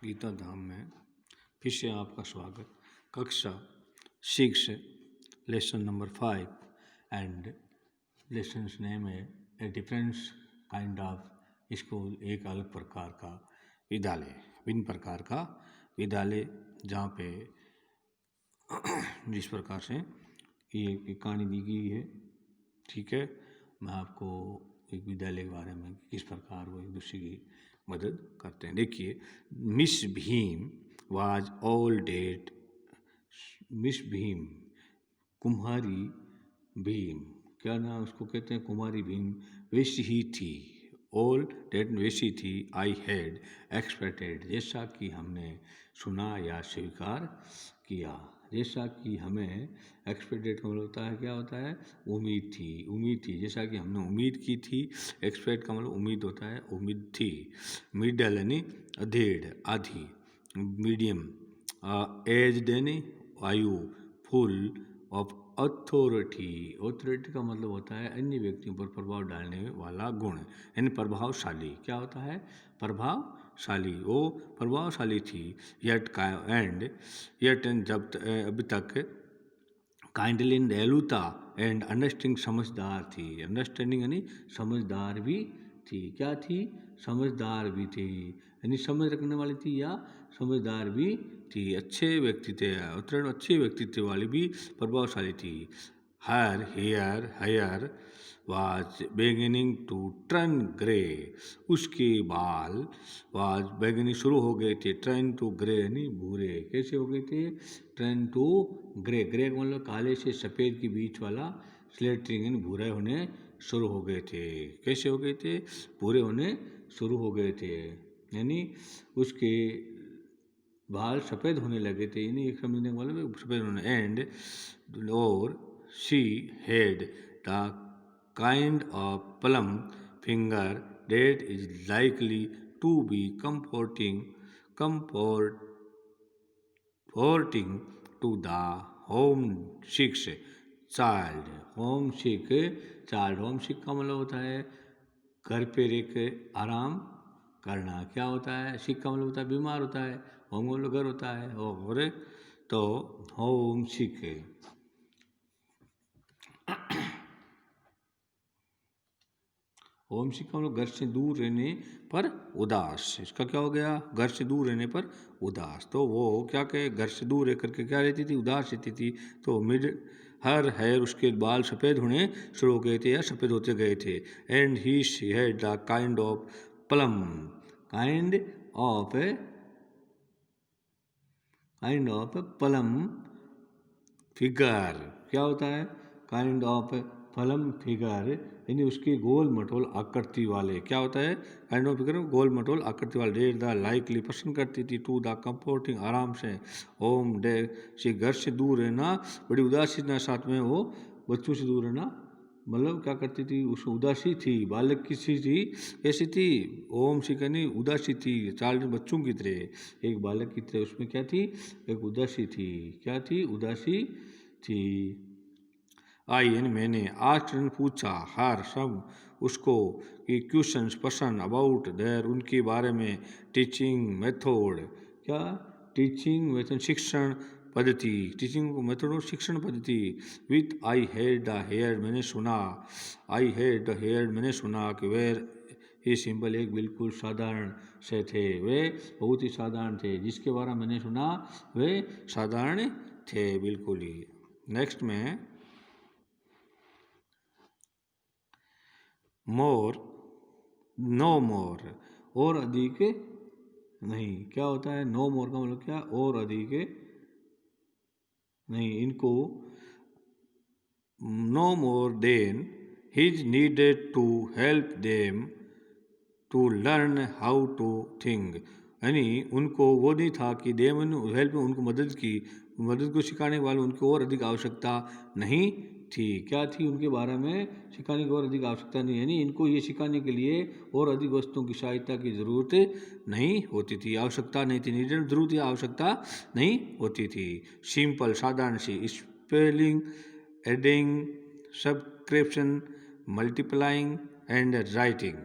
गीता धाम में फिर से आपका स्वागत। कक्षा 6 lesson number 5 and lesson name है a different kind of school, एक अलग प्रकार का विद्यालय, भिन्न प्रकार का विद्यालय, जहाँ पे जिस प्रकार से ये कहानी दी गई है। ठीक है, मैं आपको एक विद्यालय के बारे में किस प्रकार वो एक दूसरे की मदद करते हैं। देखिए, Miss Beam was all that. Miss Beam, कुम्हारी भीम, क्या नाम उसको कहते हैं, कुमारी भीम वैसी ही थी। ऑल डेट वैसी थी। आई हैड एक्सपेक्टेड, जैसा कि हमने सुना या स्वीकार किया। जैसा कि हमें एक्सपेक्टेड का मतलब होता है, क्या होता है, उम्मीद थी। उम्मीद थी, जैसा कि हमने उम्मीद की थी। एक्सपेक्ट का मतलब उम्मीद होता है, उम्मीद थी। मिडल यानी अधेड़, आधी। मीडियम, एज्ड यानी आयु। फुल ऑफ अथॉरिटी, अथॉरिटी का मतलब होता है अन्य व्यक्तियों पर प्रभाव डालने वाला गुण, यानी प्रभावशाली। क्या होता है, प्रभावशाली। वो प्रभावशाली थी। यट जब अभी तक काइंडली दयालुता एंड अंडरस्टैंडिंग, समझदार थी। अंडरस्टैंडिंग यानी समझदार भी थी। क्या थी, समझदार भी थी, यानी समझ रखने वाली थी या समझदार भी थी। अच्छे व्यक्तित्व, उत्तीर्ण अच्छे व्यक्तित्व वाली भी प्रभावशाली थी। Her hair was beginning to turn grey, उसके बाल वाज बेगिनिंग शुरू हो गए थे, टर्न टू ग्रे यानी भूरे। कैसे हो गए थे, टर्न टू ग्रे। ग्रे का मतलब काले से सफ़ेद के बीच वाला, स्लेटरिंग यानी भूरे होने शुरू हो गए थे। कैसे हो गए थे, भूरे होने शुरू हो गए थे, यानी उसके बाल सफ़ेद होने लगे थे, यानी एक समझने वाले में सफ़ेद होने। एंड और she had the kind of plum finger that is likely to be comforting to the homesick child. homesick child, homesick का मतलब होता है घर पे रह के आराम करना। क्या होता है, सिक का मतलब होता है बीमार होता है, होम मतलब घर होता है, और तो होम सिक। होम सिक का मतलब घर से दूर रहने पर उदास। इसका क्या हो गया, घर से दूर रहने पर उदास। तो वो क्या कहे, घर से दूर रह करके क्या रहती थी, उदास रहती थी। तो हर हेयर, उसके बाल सफ़ेद होने शुरू हो गए थे या सफ़ेद होते गए थे। And he had the kind of plum, kind of plum figure. क्या होता है, काइंड ऑफ प्लम फिगर, यानी उसकी गोल मटोल आकृति वाले। क्या होता है, काइंड ऑफ फिगर, गोल मटोल आकृति वाले। डेट द लाइकली, पसंद करती थी। टू द कंफर्टिंग, आराम से। होम डे से, घर से दूर रहना, बड़ी उदासी के साथ में वो बच्चों से दूर रहना, मतलब क्या करती थी, उसको उदासी थी। बालक किसी थी, कैसी थी, ओम से कहनी उदासी थी, चाइल्ड बच्चों की तरह, एक बालक की तरह उसमें क्या थी, एक उदासी थी। क्या थी, उदासी थी। आई यानी मैंने, आस्क्ड ने पूछा, हर सब उसको, कि क्वेश्चंस पसंद, अबाउट देयर उनके बारे में, टीचिंग मेथड, क्या, टीचिंग मेथड शिक्षण पद्धति, टीचिंग मेथड और शिक्षण पद्धति। With I had the hair, मैंने सुना, आई हैड द हेयर मैंने सुना कि वेर ये सिंपल, एक बिल्कुल साधारण से थे, वे बहुत ही साधारण थे। जिसके बारे में मैंने सुना वे साधारण थे बिल्कुल ही। नेक्स्ट में मोर, नो मोर, और अधिक नहीं। क्या होता है, नो मोर का मतलब क्या, और अधिक नहीं। इनको no more than his needed to help them to learn how to think, यानी उनको वो नहीं था कि देम हेल्प में उनको मदद को सिखाने वाले उनको और अधिक आवश्यकता नहीं थी। क्या थी, उनके बारे में सिखाने की और अधिक आवश्यकता नहीं, यानी इनको ये सिखाने के लिए और अधिक वस्तुओं की सहायता की जरूरत नहीं होती थी, आवश्यकता नहीं थी। नीडेड जरूरत या आवश्यकता नहीं होती थी। सिंपल, साधारण सी, spelling, adding, subscription, multiplying and writing.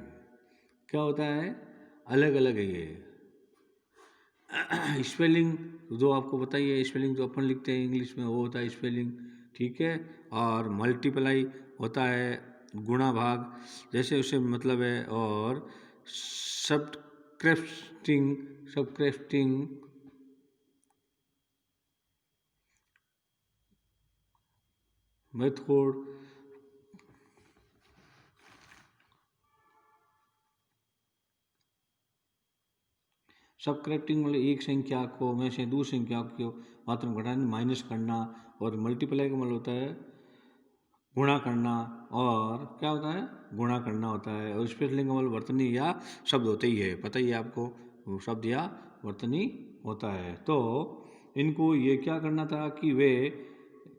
क्या होता है, अलग अलग है ये। स्पेलिंग जो आपको बताइए, स्पेलिंग जो अपन लिखते हैं इंग्लिश में वो होता है स्पेलिंग, ठीक है। और मल्टीप्लाई होता है गुणा भाग, जैसे उसे मतलब है। और सबट्रैक्टिंग सबट्रैक्टिंग मेथड, सबट्रैक्टिंग मतलब एक संख्या को में से दूसरी संख्या को मात्रा में घटाना, माइनस करना। और मल्टीप्लाई का मतलब होता है गुणा करना, और क्या होता है गुणा करना होता है। और स्पेलिंग का मतलब वर्तनी या शब्द होते ही है, पता ही है आपको, वो शब्द या वर्तनी होता है। तो इनको ये क्या करना था कि वे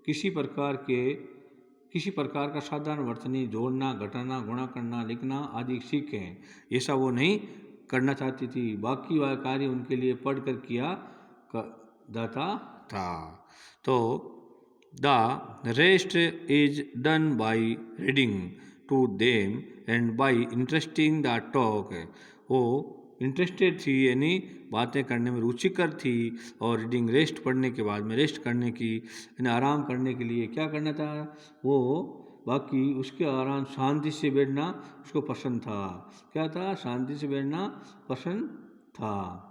किसी प्रकार का साधारण वर्तनी जोड़ना, घटाना, गुणा करना, लिखना आदि सीखें। ऐसा वो नहीं करना चाहती थी, बाकी वह कार्य उनके लिए पढ़कर किया जाता था। तो the rest is done by reading to them and by interesting the talk. वो इंटरेस्टेड थी यानी बातें करने में रुचिकर थी, और रीडिंग रेस्ट पढ़ने के बाद में रेस्ट करने की यानी आराम करने के लिए क्या करना था वो, बाकी उसके आराम शांति से बैठना उसको पसंद था। क्या था, शांति से बैठना पसंद था।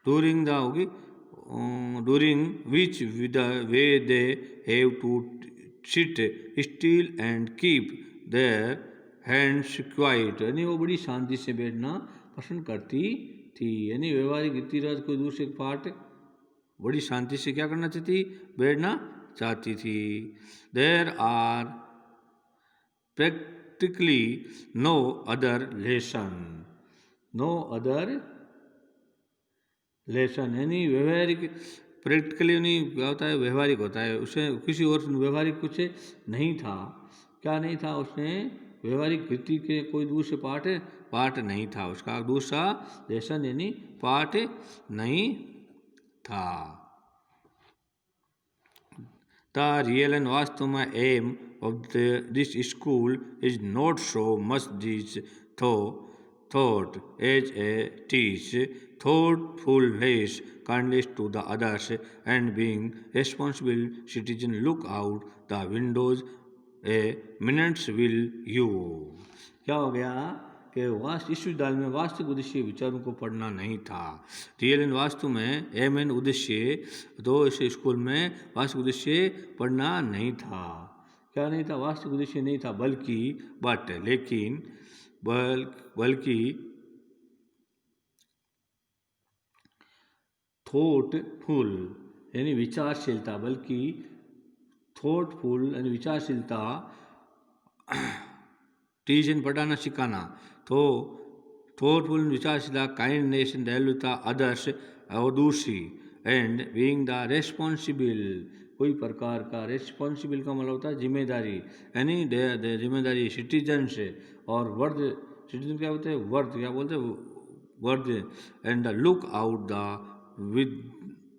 during which the way they have to sit still and keep their hands quiet, यानी वो बड़ी शांति से बैठना पसंद करती थी। यानी व्यवहारिक रीति रिवाज कोई दूसरे पार्ट बड़ी शांति से क्या करना चाहती, बैठना चाहती थी। There are practically no other lesson यानी व्यवहारिक, प्रैक्टिकली नहीं क्या होता है, व्यवहारिक होता है। उसे किसी और व्यवहारिक कुछ नहीं था। क्या नहीं था उसमें, व्यवहारिक वृत्ति के कोई दूसरे पार्ट नहीं था, उसका दूसरा लेसन यानी पार्ट नहीं था। The real and वास्तव aim of this school is not so much this thought as a teach thoughtfulness, kindness to the others, and being responsible citizen. Look out the windows, a minute will you। क्या हो गया कि इस विद्यालय में वास्तविक उद्देश्य विचारों को पढ़ना नहीं था। रियल एंड वास्तु में एम एन उद्देश्य, तो इस स्कूल में वास्तविक उद्देश्य पढ़ना नहीं था। क्या नहीं था, वास्तविक उद्देश्य नहीं था, बल्कि थॉटफुल यानी विचारशीलता, बल्कि थॉटफुल यानी विचारशीलता, टीचन पढ़ाना सिखाना, तो थॉटफुल विचारशीलता, काइंडनेस दयालुता, अदर्स और दूसरी, एंड बीइंग द रेस्पॉन्सिबल कोई प्रकार का, रेस्पॉन्सिबल का मतलब होता है जिम्मेदारी, यानी जिम्मेदारी सिटीजन से। और वर्द, सिटीजन क्या बोलते हैं, वर्द क्या बोलते हैं, वर्द। And the look out the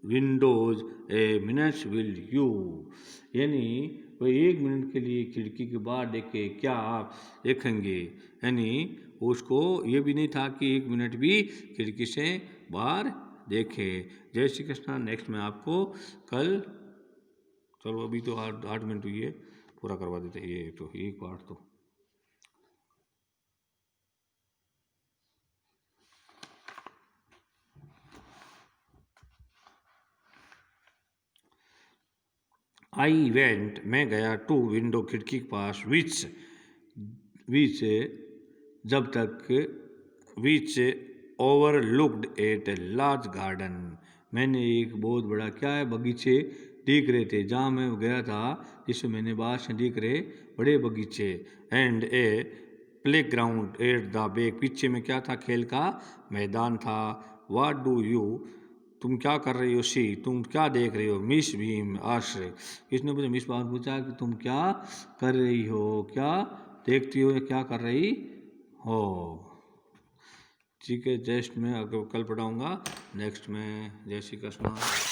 windows a minutes will you, यानी वो 1 मिनट के लिए खिड़की के बाहर देखे, क्या आप देखेंगे। यानी उसको ये भी नहीं था कि 1 मिनट भी खिड़की से बाहर देखे। जय श्री कृष्ण। नेक्स्ट में आपको कल, चलो अभी तो 8 मिनट हुई है, पूरा करवा देते हैं ये तो एक पार्ट तो। आई वेंट मैं गया, टू विंडो खिड़की के पास, विच जब तक, which overlooked at a large garden, मैंने एक बहुत बड़ा क्या है बगीचे दिख रहे थे, जहाँ मैं गया था जिसमें मैंने बाहर से दिख रहे बड़े बगीचे। And a play ground at the back, पीछे में क्या था, खेल का मैदान था। व्हाट डू यू, तुम क्या कर रही हो, सी तुम क्या देख रही हो, मिस भीम आश्रय, किसने पूछा, मिस बाबू पूछा कि तुम क्या कर रही हो, क्या देखती हो या क्या कर रही हो। ठीक है, जस्ट मैं कल पढ़ाऊँगा, नेक्स्ट में। जय श्री कृष्ण।